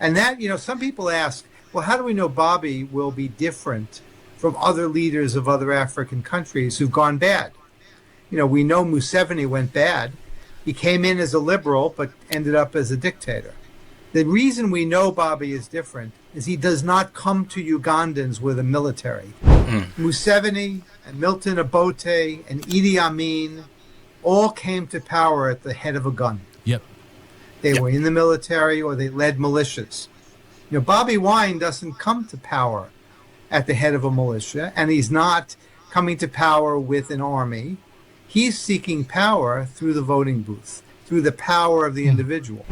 And that, some people ask, well, how do we know Bobby will be different from other leaders of other African countries who've gone bad? We know Museveni went bad. He came in as a liberal, but ended up as a dictator. The reason we know Bobby is different is he does not come to Ugandans with a military. Museveni and Milton Obote and Idi Amin all came to power at the head of a gun. Yep. They were in the military or they led militias. Bobby Wine doesn't come to power at the head of a militia, and he's not coming to power with an army. He's seeking power through the voting booth, through the power of the individual.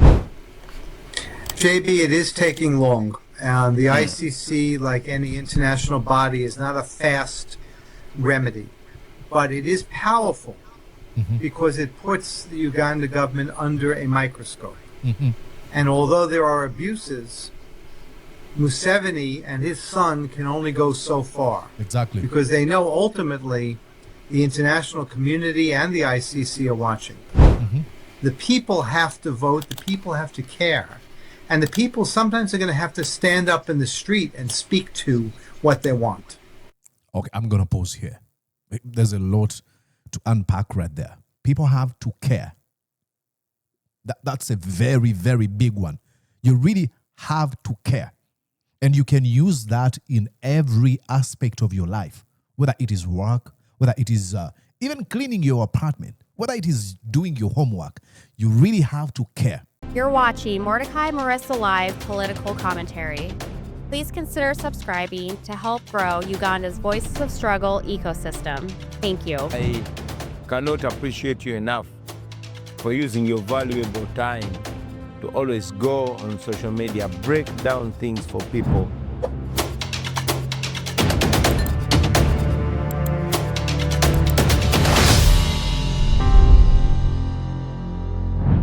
JB, it is taking long. The ICC, like any international body, is not a fast remedy, but it is powerful because it puts the Uganda government under a microscope. And although there are abuses, Museveni and his son can only go so far. Exactly. Because they know ultimately the international community and the ICC are watching. The people have to vote, the people have to care. And the people sometimes are going to have to stand up in the street and speak to what they want. Okay, I'm going to pause here. There's a lot to unpack right there. People have to care. That's a very, very big one. You really have to care. And you can use that in every aspect of your life, whether it is work, whether it is even cleaning your apartment, whether it is doing your homework. You really have to care. You're watching Mordecai Marissa Live Political Commentary. Please consider subscribing to help grow Uganda's Voices of Struggle ecosystem. Thank you. I cannot appreciate you enough for using your valuable time to always go on social media, break down things for people.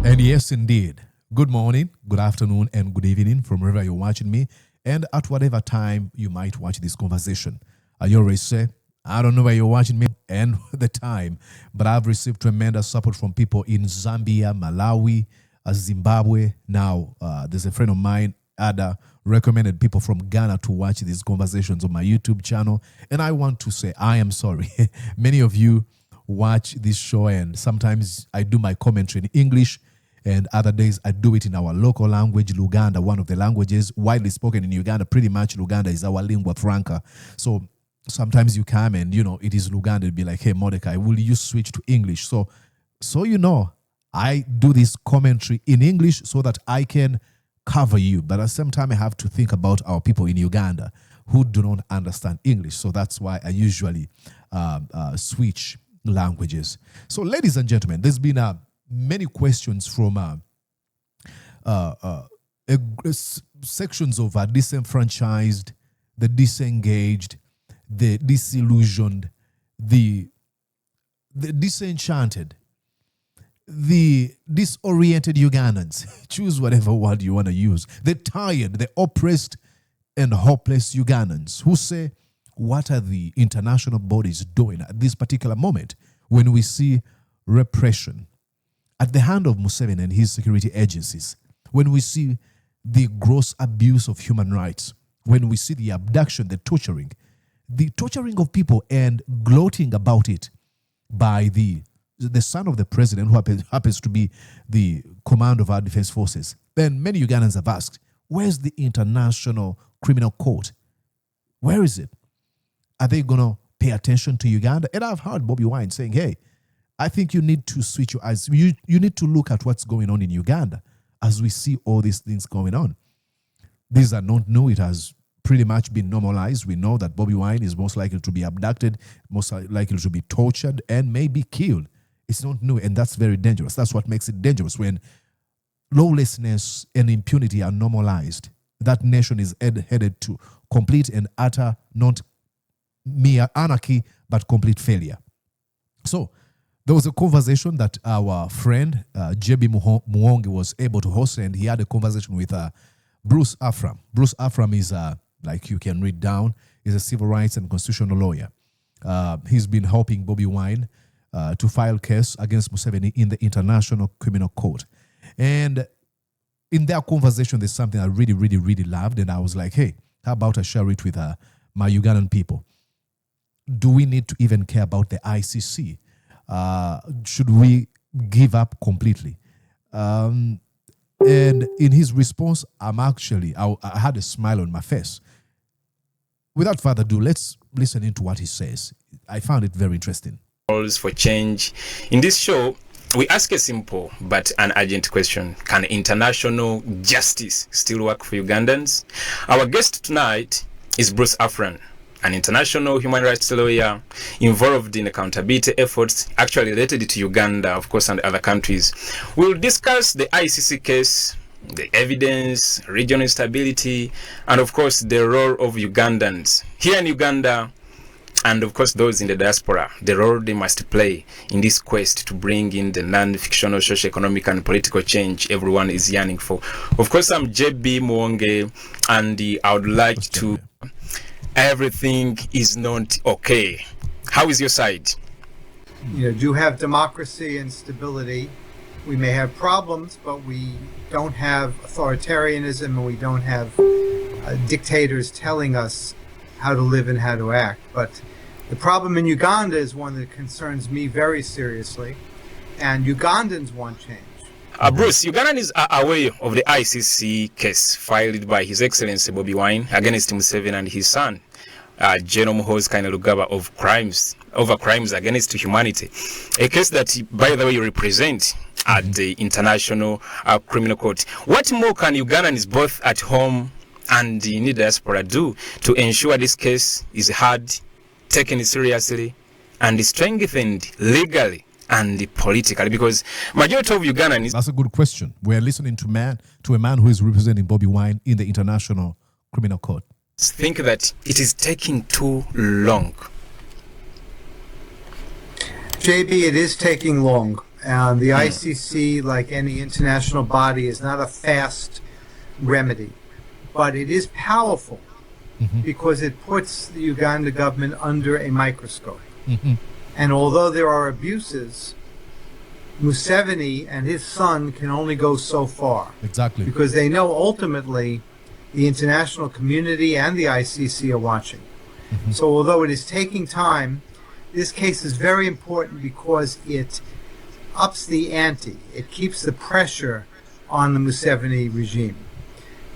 And yes, indeed. Good morning, good afternoon, and good evening from wherever you're watching me, and at whatever time you might watch this conversation. I always say, I don't know where you're watching me and the time, but I've received tremendous support from people in Zambia, Malawi, Zimbabwe. Now, there's a friend of mine, Ada, recommended people from Ghana to watch these conversations on my YouTube channel. And I want to say, I am sorry. Many of you watch this show, and sometimes I do my commentary in English, and other days I do it in our local language, Luganda, one of the languages widely spoken in Uganda. Pretty much Luganda is our lingua franca. So sometimes you come and, it is Luganda. It'll be like, hey, Mordecai, will you switch to English? So I do this commentary in English so that I can cover you. But at the same time, I have to think about our people in Uganda who do not understand English. So that's why I usually switch languages. So ladies and gentlemen, there's been many questions from sections of disenfranchised, the disengaged, the disillusioned, the disenchanted, the disoriented Ugandans. Choose whatever word you want to use. The tired, the oppressed and hopeless Ugandans who say, what are the international bodies doing at this particular moment when we see repression at the hand of Museveni and his security agencies, when we see the gross abuse of human rights, when we see the abduction, the torturing of people and gloating about it by the son of the president who happens to be the command of our defense forces. Then many Ugandans have asked, where's the International Criminal Court? Where is it? Are they going to pay attention to Uganda? And I've heard Bobby Wine saying, hey, I think you need to switch your eyes. You need to look at what's going on in Uganda as we see all these things going on. These are not new. It has pretty much been normalized. We know that Bobby Wine is most likely to be abducted, most likely to be tortured, and maybe killed. It's not new, and that's very dangerous. That's what makes it dangerous when lawlessness and impunity are normalized. That nation is headed to complete and utter, not mere anarchy, but complete failure. So there was a conversation that our friend JB Muwonge was able to host, and he had a conversation with Bruce Afran. Bruce Afran is, like you can read down, is a civil rights and constitutional lawyer. He's been helping Bobby Wine to file case against Museveni in the International Criminal Court. And in their conversation, there's something I really, really, really loved. And I was like, hey, how about I share it with my Ugandan people? Do we need to even care about the ICC? Should we give up completely? And in his response, I had a smile on my face. Without further ado, let's listen into what he says. I found it very interesting. Calls for change. In this show, we ask a simple but an urgent question. Can international justice still work for Ugandans? Our guest tonight is Bruce Afran, an international human rights lawyer involved in accountability efforts actually related to Uganda, of course, and other countries. We'll discuss the ICC case, the evidence, regional instability, and of course the role of Ugandans here in Uganda, and of course those in the diaspora, the role they must play in this quest to bring in the non-fictional socio-economic and political change everyone is yearning for. Of course, I'm JB Muwonge, and I would like to... Everything is not okay. How is your side? You know, do have democracy and stability. We may have problems, but we don't have authoritarianism, and we don't have dictators telling us how to live and how to act. But the problem in Uganda is one that concerns me very seriously, and Ugandans want change. Bruce, Ugandans are aware of the ICC case filed by His Excellency Bobi Wine against Museveni and his son, General Muhoozi Kainerugaba, over crimes against humanity. A case that, by the way, you represent at the International Criminal Court. What more can Ugandans both at home and in the diaspora do to ensure this case is heard, taken seriously, and strengthened legally and politically? Because majority of Ugandans... That's a good question. We're listening to a man who is representing Bobi Wine in the International Criminal Court. think that it is taking too long. JB, it is taking long. The ICC, like any international body, is not a fast remedy, but it is powerful because it puts the Uganda government under a microscope. And although there are abuses, Museveni and his son can only go so far. Exactly. Because they know ultimately the international community and the ICC are watching. So although it is taking time, this case is very important because it ups the ante. It keeps the pressure on the Museveni regime.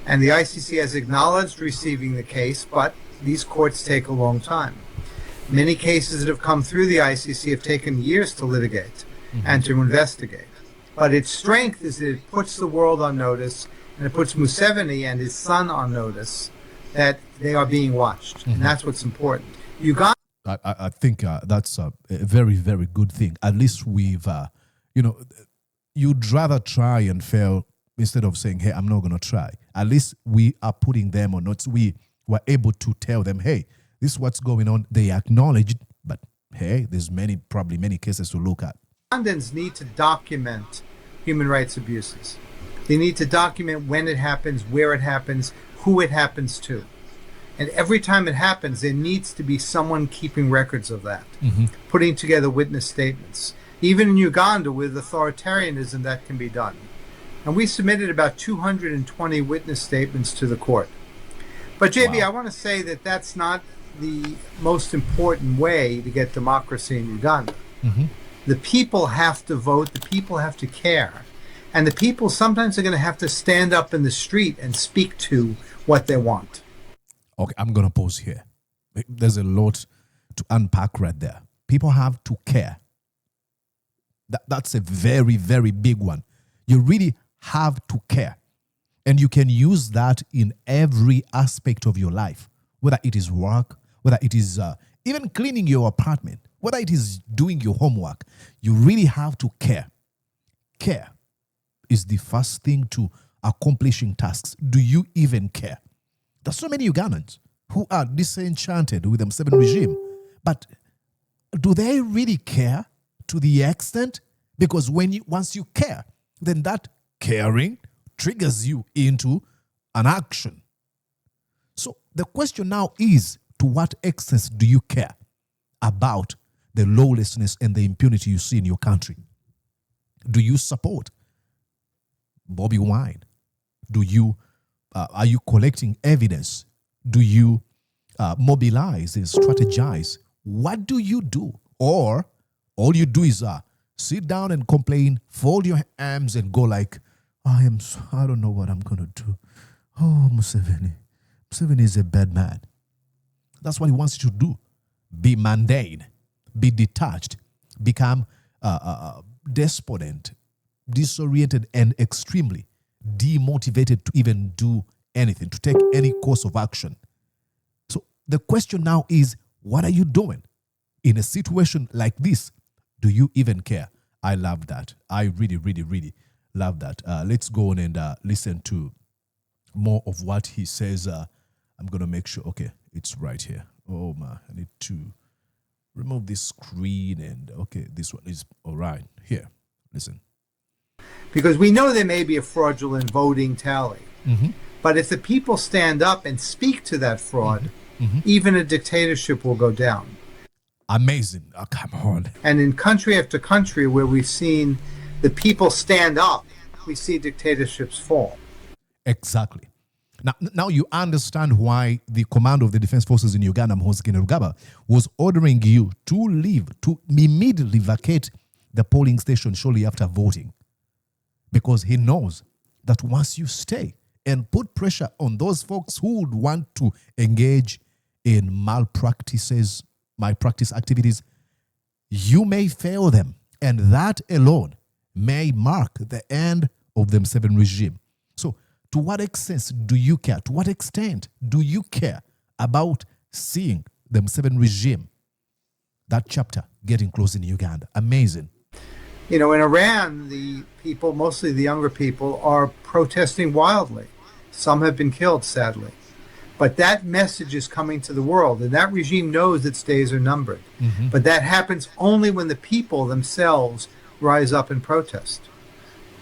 And the ICC has acknowledged receiving the case, but these courts take a long time. Many cases that have come through the ICC have taken years to litigate and to investigate. But its strength is that it puts the world on notice, and it puts Museveni and his son on notice that they are being watched. And that's what's important. Uganda. I think that's a very, very good thing. At least we've, you'd rather try and fail instead of saying, hey, I'm not going to try. At least we are putting them on notes. We were able to tell them, hey, this is what's going on. They acknowledged, but hey, there's probably many cases to look at. Ugandans need to document human rights abuses. They need to document when it happens, where it happens, who it happens to. And every time it happens, there needs to be someone keeping records of that, putting together witness statements. Even in Uganda, with authoritarianism, that can be done. And we submitted about 220 witness statements to the court. But JB, I want to say that that's not the most important way to get democracy in Uganda. The people have to vote, the people have to care. And the people sometimes are going to have to stand up in the street and speak to what they want. Okay, I'm going to pause here. There's a lot to unpack right there. People have to care. That's a very, very big one. You really have to care. And you can use that in every aspect of your life, whether it is work, whether it is even cleaning your apartment, whether it is doing your homework. You really have to care. Care is the first thing to accomplishing tasks. Do you even care? There's so many Ugandans who are disenchanted with the Museveni regime. But do they really care to the extent? Because once you care, then that caring triggers you into an action. So the question now is, to what extent do you care about the lawlessness and the impunity you see in your country? Do you support Bobi Wine? Do you are you collecting evidence? Do you mobilize and strategize? What do you do? Or all you do is sit down and complain, fold your arms and go like, I don't know what I'm going to do. Oh, Museveni. Museveni is a bad man. That's what he wants you to do. Be mundane. Be detached. Become despondent, disoriented, and extremely demotivated to even do anything, to take any course of action. So the question now is, what are you doing? In a situation like this, do you even care? I love that. I really, really, really love that. Let's go on and listen to more of what he says. I'm going to make sure, okay, it's right here. Oh, man, I need to remove this screen and, okay, this one is all right. Here, listen. Because we know there may be a fraudulent voting tally. But if the people stand up and speak to that fraud, even a dictatorship will go down. Amazing. Oh, come on. And in country after country where we've seen the people stand up, we see dictatorships fall. Exactly. Now you understand why the commander of the defense forces in Uganda, Muhoozi Kainerugaba, was ordering you to leave, to immediately vacate the polling station shortly after voting. Because he knows that once you stay and put pressure on those folks who would want to engage in malpractice activities, you may fail them. And that alone may mark the end of the Museveni regime. So to what extent do you care? To what extent do you care about seeing the Museveni regime, that chapter, getting close in Uganda? Amazing. You know, in Iran, the people, mostly the younger people, are protesting wildly. Some have been killed, sadly. But that message is coming to the world, and that regime knows its days are numbered. But that happens only when the people themselves rise up and protest.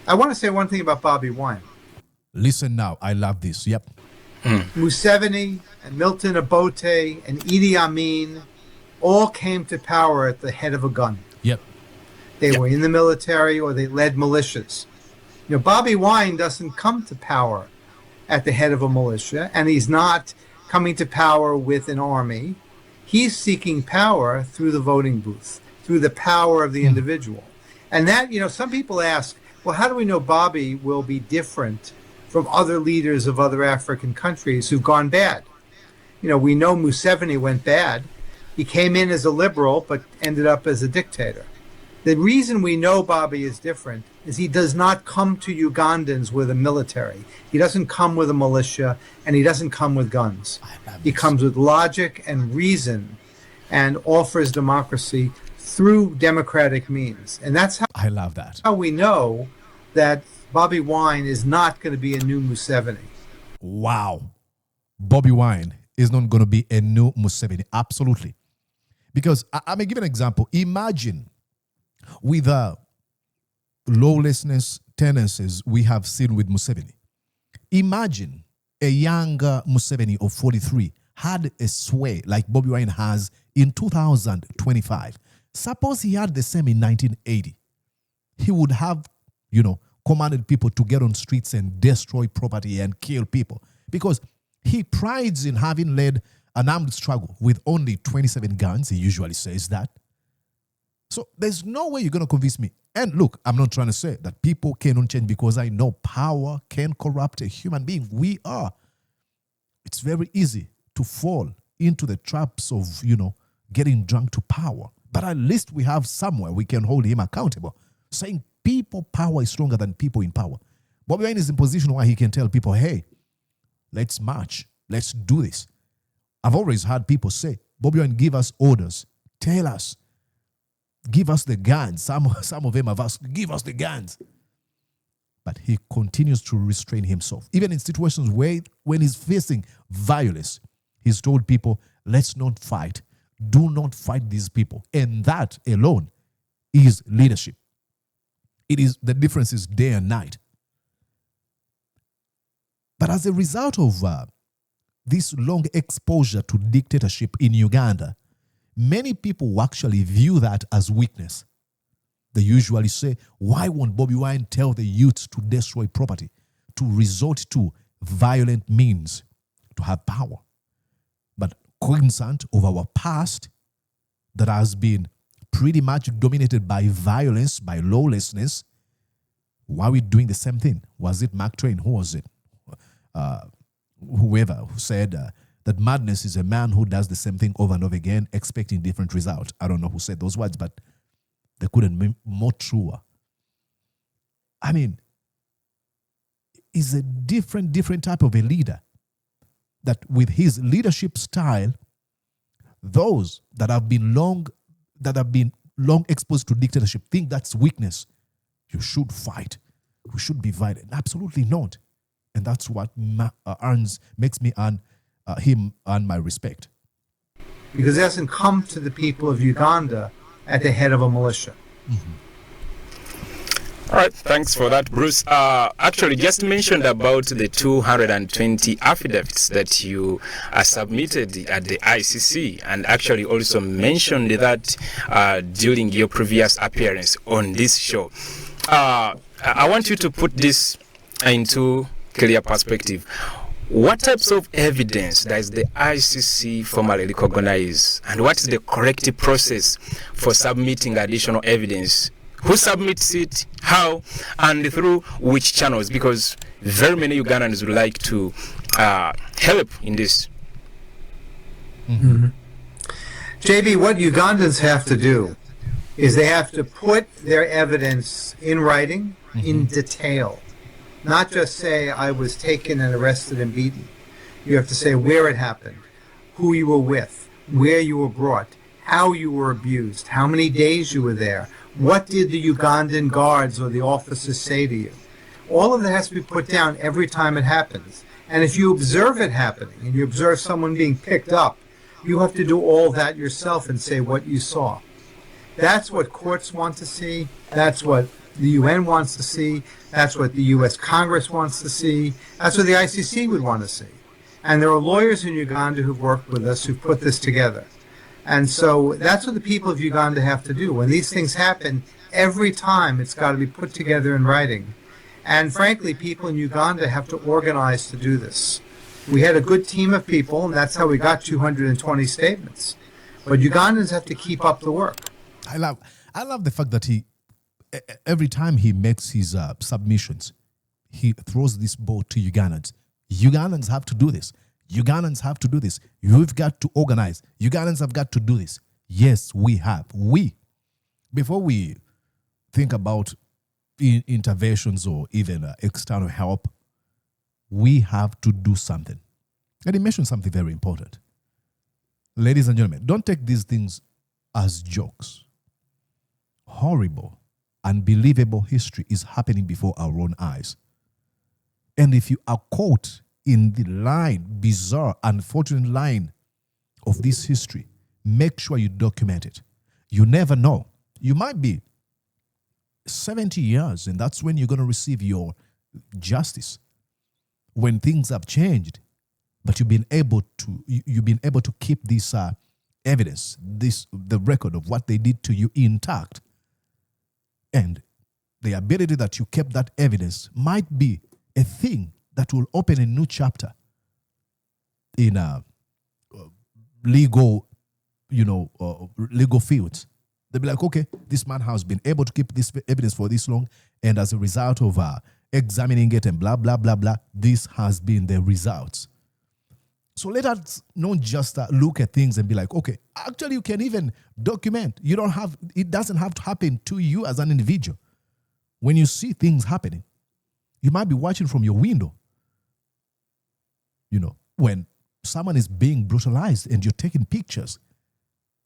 I want to say one thing about Bobi Wine. Listen now, I love this. Yep. Museveni and Milton Obote and Idi Amin all came to power at the head of a gun. Yep. They were in the military or they led militias. You know, Bobi Wine doesn't come to power at the head of a militia, and he's not coming to power with an army. He's seeking power through the voting booth, through the power of the individual. And that, you know, some people ask, well, how do we know Bobby will be different from other leaders of other African countries who've gone bad? You know, we know Museveni went bad. He came in as a liberal, but ended up as a dictator. The reason we know Bobby is different is he does not come to Ugandans with a military. He doesn't come with a militia, and he doesn't come with guns. He comes with logic and reason and offers democracy through democratic means. And that's how I love that. How we know that Bobi Wine is not going to be a new Museveni. Wow. Bobi Wine is not going to be a new Museveni. Absolutely. Because I may give an example. Imagine with lawlessness tendencies we have seen with Museveni. Imagine a younger Museveni of 43 had a sway like Bobi Wine has in 2025. Suppose he had the same in 1980. He would have, you know, commanded people to get on streets and destroy property and kill people, because he prides in having led an armed struggle with only 27 guns. He usually says that. So there's no way you're going to convince me. And look, I'm not trying to say that people cannot change, because I know power can corrupt a human being. It's very easy to fall into the traps of, you know, getting drunk to power. But at least we have somewhere we can hold him accountable, saying people power is stronger than people in power. Bobi Wine is in a position where he can tell people, hey, let's march. Let's do this. I've always heard people say, Bobi Wine, give us orders. Tell us. Give us the guns. Some of them have asked, give us the guns. But he continues to restrain himself. Even in situations where when he's facing violence, he's told people, let's not fight. Do not fight these people. And that alone is leadership. It is the difference is day and night. But as a result of this long exposure to dictatorship in Uganda, many people actually view that as weakness. They usually say, why won't Bobi Wine tell the youths to destroy property, to resort to violent means to have power. But cognizant of our past that has been pretty much dominated by violence, by lawlessness, why are we doing the same thing? Was it Mark Twain? Who was it? Whoever who said that madness is a man who does the same thing over and over again, expecting different results. I don't know who said those words, but they couldn't be more truer. I mean, is a different type of a leader that with his leadership style, those that have been long exposed to dictatorship think that's weakness. You should fight. We should be violent. Absolutely not. And that's what makes me earn him earn my respect. Because he hasn't come to the people of Uganda at the head of a militia. All right, thanks for that, Bruce. Actually, just mentioned about the 220 affidavits that you submitted at the ICC, and actually also mentioned that during your previous appearance on this show. I want you to put this into clear perspective. What types of evidence does the ICC formally recognize, and what is the correct process for submitting additional evidence? Who submits it, how, and through which channels? Because very many Ugandans would like to help in this. JB, what Ugandans have to do is they have to put their evidence in writing, in detail. Not just say, I was taken and arrested and beaten. You have to say where it happened, who you were with, where you were brought, how you were abused, how many days you were there, what did the Ugandan guards or the officers say to you. All of that has to be put down every time it happens. And if you observe it happening, and you observe someone being picked up, you have to do all that yourself and say what you saw. That's what courts want to see. That's what the UN wants to see. That's what the US Congress wants to see. That's what the ICC would want to see. And there are lawyers in Uganda who've worked with us who've put this together. And so that's what the people of Uganda have to do. When these things happen, every time it's got to be put together in writing. And frankly, people in Uganda have to organize to do this. We had a good team of people, and that's how we got 220 statements. But Ugandans have to keep up the work. I love the fact that every time he makes his submissions, he throws this ball to Ugandans. Ugandans have to do this. Ugandans have to do this. You've got to organize. Ugandans have got to do this. Yes, we have. Before we think about interventions or even external help, we have to do something. And he mentioned something very important. Ladies and gentlemen, don't take these things as jokes. Horrible, unbelievable history is happening before our own eyes. And if you are caught in the bizarre, unfortunate line of this history, make sure you document it. You never know. You might be 70 years, and that's when you're going to receive your justice. When things have changed, but you've been able to keep this evidence, the record of what they did to you intact. And the ability that you kept that evidence might be a thing that will open a new chapter in legal fields. They'll be like, okay, this man has been able to keep this evidence for this long, and as a result of examining it and blah, blah, blah, blah, this has been the results. So let us not just look at things and be like, okay, actually you can even document. It doesn't have to happen to you as an individual. When you see things happening, you might be watching from your window. When someone is being brutalized and you're taking pictures,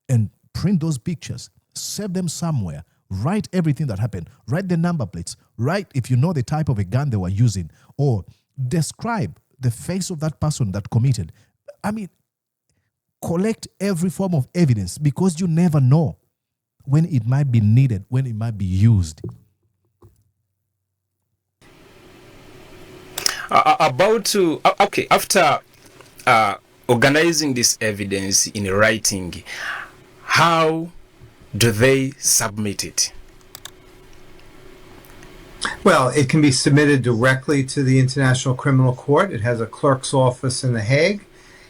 and print those pictures, save them somewhere, write everything that happened, write the number plates, write if you know the type of a gun they were using, or describe the face of that person that committed. I mean, collect every form of evidence, because you never know when it might be needed, when it might be used. After organizing this evidence in writing, how do they submit it? Well, it can be submitted directly to the International Criminal Court. It has a clerk's office in The Hague.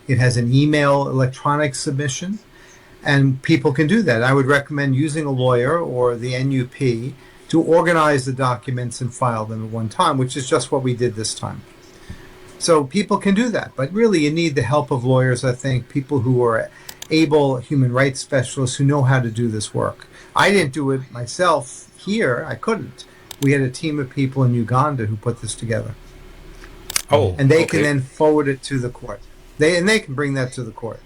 It has an email electronic submission, and people can do that. I would recommend using a lawyer or the NUP to organize the documents and file them at one time, which is just what we did this time. So people can do that, but really you need the help of lawyers, I think, people who are able human rights specialists who know how to do this work. I didn't do it myself here. I couldn't. We had a team of people in Uganda who put this together. Oh, and they okay. can then forward it to the court. They can bring that to the court.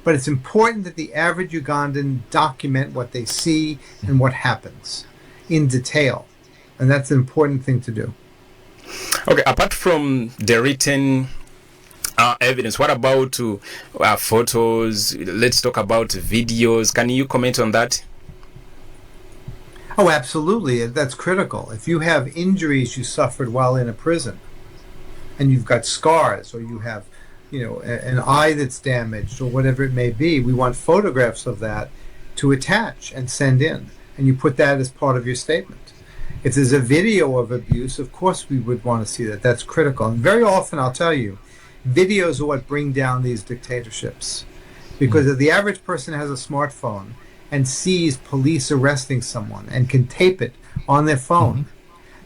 But it's important that the average Ugandan document what they see and what happens in detail. And that's an important thing to do. Okay, apart from the written evidence, what about photos? Let's talk about videos. Can you comment on that? Oh, absolutely. That's critical. If you have injuries you suffered while in a prison, and you've got scars, or you have, an eye that's damaged, or whatever it may be, we want photographs of that to attach and send in. And you put that as part of your statement. If there's a video of abuse, of course we would want to see that. That's critical. And very often, I'll tell you, videos are what bring down these dictatorships. Because if the average person has a smartphone and sees police arresting someone and can tape it on their phone,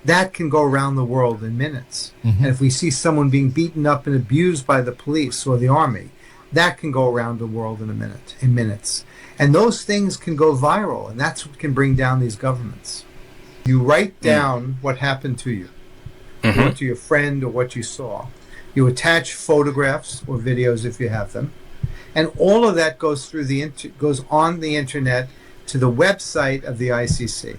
that can go around the world in minutes. And if we see someone being beaten up and abused by the police or the army, that can go around the world in minutes. And those things can go viral, and that's what can bring down these governments. You write down what happened to you, or to your friend, or what you saw. You attach photographs or videos if you have them, and all of that goes through goes on the internet to the website of the ICC.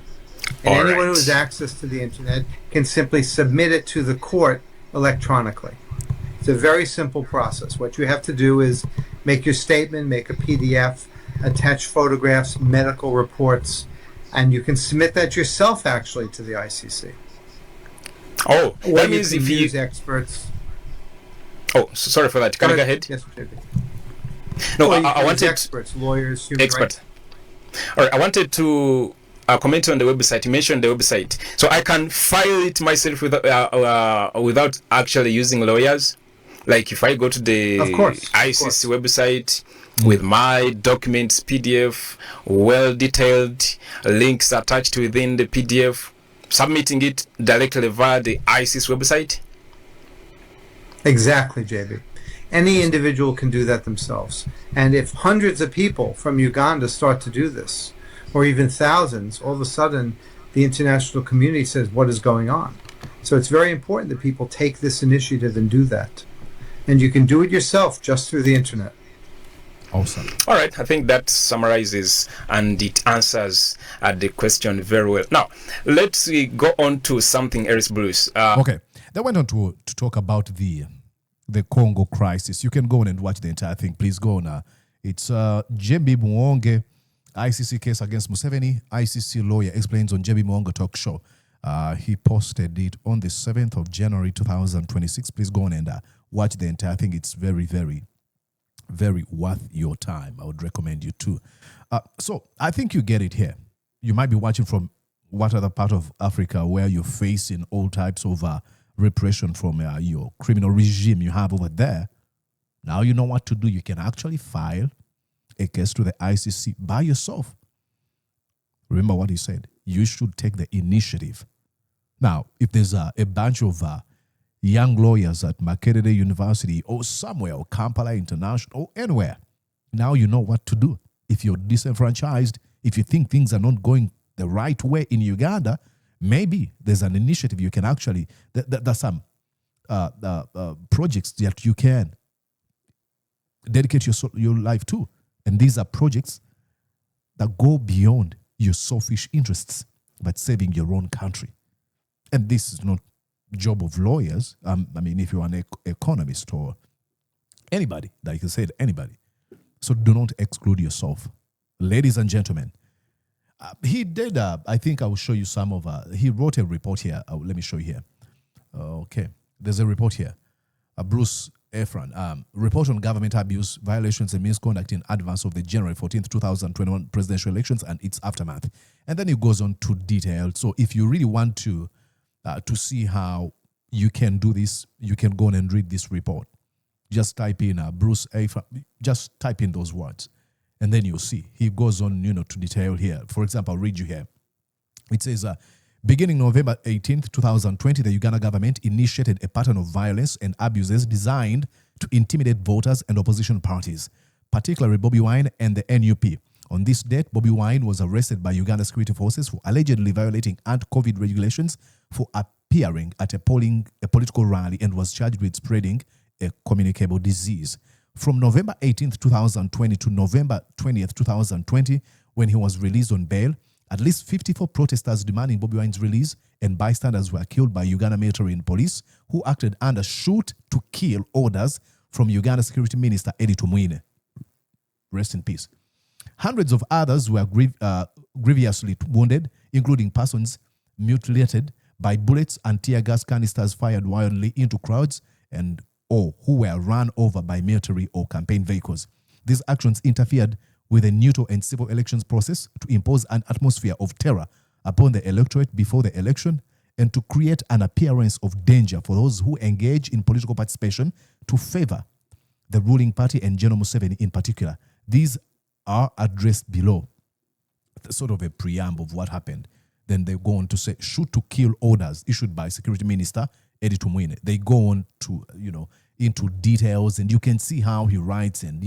And anyone who has access to the internet can simply submit it to the court electronically. It's a very simple process. What you have to do is make your statement, make a PDF, attach photographs, medical reports, and you can submit that yourself actually to the ICC. Oh, or that means if you use experts. Oh, sorry for that. Can you go ahead? Yes, JB. No, Well, I wanted experts, lawyers, human expert. rights. All right, I wanted to comment on the website. You mentioned the website, so I can file it myself without actually using lawyers. Like if I go to the ICC website with my documents PDF, well detailed, links attached within the PDF, submitting it directly via the ICC website. Exactly, JB. Any individual can do that themselves. And if hundreds of people from Uganda start to do this, or even thousands, all of a sudden the international community says, what is going on? So it's very important that people take this initiative and do that. And you can do it yourself just through the internet. Awesome. All right, I think that summarizes and it answers the question very well. Now, let's go on to something else, Bruce. Okay. They went on to talk about the Congo crisis. You can go on and watch the entire thing. Please go on. It's JB Muwonge, ICC case against Museveni. ICC lawyer explains on JB Muwonge talk show. He posted it on the 7th of January 2026. Please go on and watch the entire thing. It's very, very, very worth your time. I would recommend you to. So I think you get it here. You might be watching from what other part of Africa where you're facing all types of repression from your criminal regime you have over there. Now you know what to do. You can actually file a case to the ICC by yourself. Remember what he said. You should take the initiative. Now, if there's a bunch of young lawyers at Makerere University or somewhere, or Kampala International, or anywhere, now you know what to do. If you're disenfranchised, if you think things are not going the right way in Uganda, maybe there's an initiative you can actually, there's some projects that you can dedicate your life to. And these are projects that go beyond your selfish interests, but saving your own country. And this is not job of lawyers. I mean, if you're an economist or anybody, like I said, anybody. So do not exclude yourself. Ladies and gentlemen, he did, I think I will show you some of, he wrote a report here. Let me show you here. Okay. There's a report here. Bruce Afran, report on government abuse, violations and misconduct in advance of the January 14th, 2021 presidential elections and its aftermath. And then it goes on to detail. So if you really want to to see how you can do this. You can go on and read this report. Just type in Bruce Afran, just type in those words, and then you'll see. He goes on, to detail here. For example, I'll read you here. It says, beginning November 18th, 2020, the Uganda government initiated a pattern of violence and abuses designed to intimidate voters and opposition parties, particularly Bobi Wine and the NUP. On this date, Bobi Wine was arrested by Uganda security forces for allegedly violating anti-COVID regulations for appearing at a political rally, and was charged with spreading a communicable disease. From November 18th, 2020 to November 20th, 2020, when he was released on bail, at least 54 protesters demanding Bobi Wine's release and bystanders were killed by Uganda military and police, who acted under shoot-to-kill orders from Uganda Security Minister Eddie Tumwine. Rest in peace. Hundreds of others were grievously wounded, including persons mutilated by bullets and tear gas canisters fired wildly into crowds, or who were run over by military or campaign vehicles. These actions interfered with a neutral and civil elections process to impose an atmosphere of terror upon the electorate before the election, and to create an appearance of danger for those who engage in political participation to favor the ruling party and General Museveni in particular. These are addressed below, sort of a preamble of what happened. Then they go on to say shoot-to-kill orders issued by Security Minister Eddie Tumwine. They go on to, into details, and you can see how he writes, and,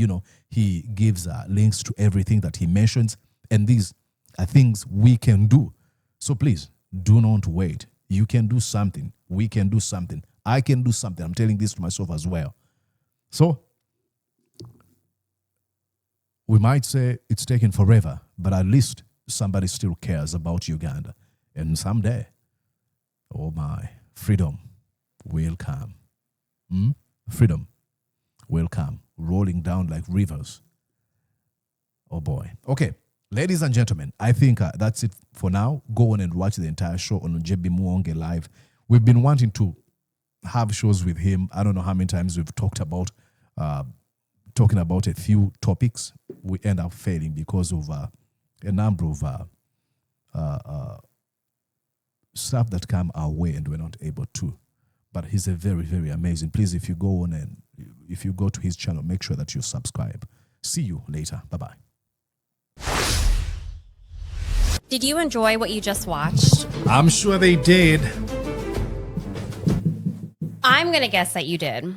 he gives links to everything that he mentions. And these are things we can do. So please, do not wait. You can do something. We can do something. I can do something. I'm telling this to myself as well. So we might say it's taken forever, but at least somebody still cares about Uganda. And someday, oh my, freedom will come. Freedom will come, rolling down like rivers. Oh boy. Okay, ladies and gentlemen, I think that's it for now. Go on and watch the entire show on JB Muwonge Live. We've been wanting to have shows with him. I don't know how many times we've talked about talking about a few topics. We end up failing because of a number of stuff that come our way, and we're not able to. But he's a very, very amazing. Please, if you go on and if you go to his channel, make sure that you subscribe. See you later. Bye-bye. Did you enjoy what you just watched? I'm sure they did. I'm going to guess that you did.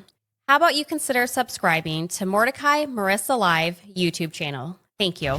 How about you consider subscribing to Mordecai Marissa Live YouTube channel? Thank you.